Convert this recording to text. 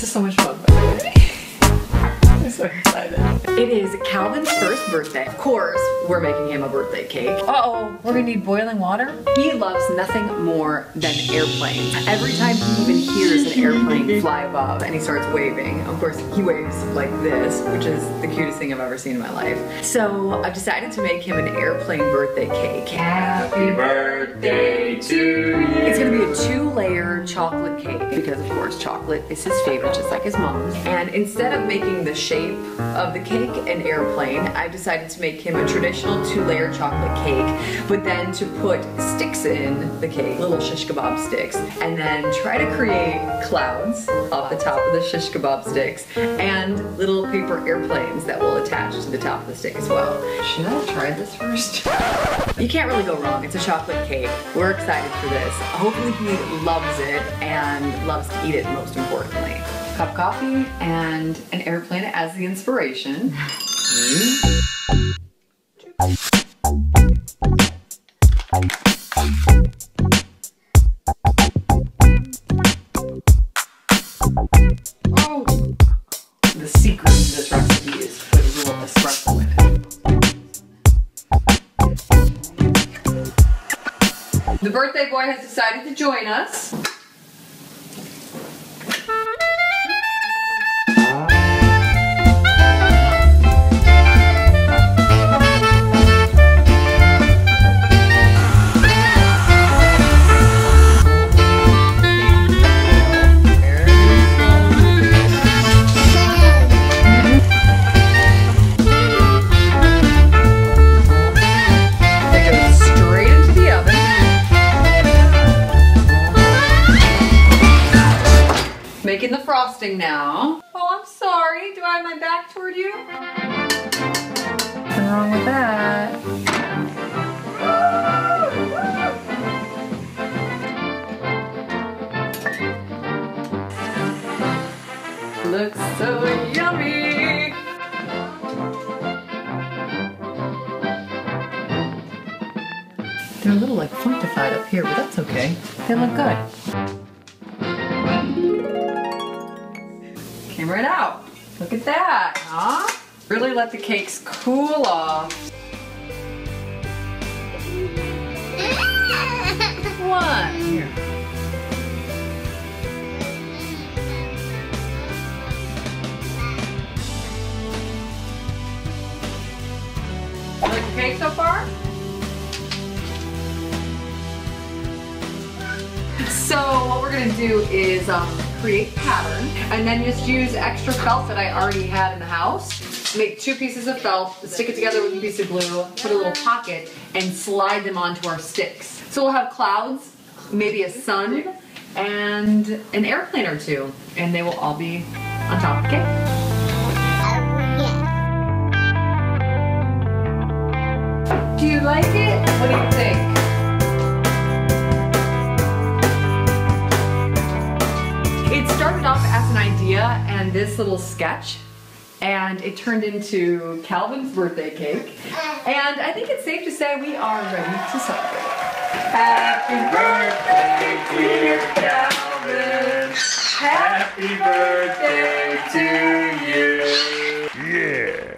is so much fun, by the way. I'm so excited. It is Calvin's first birthday. Of course, we're making him a birthday cake. Uh-oh, we're gonna need boiling water? He loves nothing more than airplanes. Every time he even hears an airplane fly above and he starts waving, of course, he waves like this, which is the cutest thing I've ever seen in my life. So I've decided to make him an airplane birthday cake. Happy birthday to you. It's gonna be a 2-layer chocolate cake because, of course, chocolate is his favorite, just like his mom's. And instead of making the shape of the cake an airplane, I decided to make him a traditional 2-layer chocolate cake, but then to put sticks in the cake, little shish kebab sticks, and then try to create clouds off the top of the shish kebab sticks and little paper airplanes that will attach to the top of the stick as well. Should I try this first? You can't really go wrong. It's a chocolate cake. We're excited for this. Hopefully he loves it and loves to eat it, most importantly. Cup of coffee and an airplane as the inspiration. Oh! The secret to this recipe is to put a little espresso in it. The birthday boy has decided to join us. Making the frosting now. Oh, I'm sorry. Do I have my back toward you? Nothing wrong with that. Looks so yummy. They're a little like funkified up here, but that's okay. They look good. Came right out. Look at that, huh? Really let the cakes cool off. What? Here. You like the cake so far? So what we're gonna do is create pattern and then just use extra felt that I already had in the house. Make 2 pieces of felt, stick it together with a piece of glue, put a little pocket, and slide them onto our sticks. So we'll have clouds, maybe a sun, and an airplane or 2, and they will all be on top of the cake. Do you like it? What do you think? It started off as an idea and this little sketch, and it turned into Calvin's birthday cake. And I think it's safe to say we are ready to celebrate. Happy birthday, dear Calvin. Happy birthday to you. Yeah.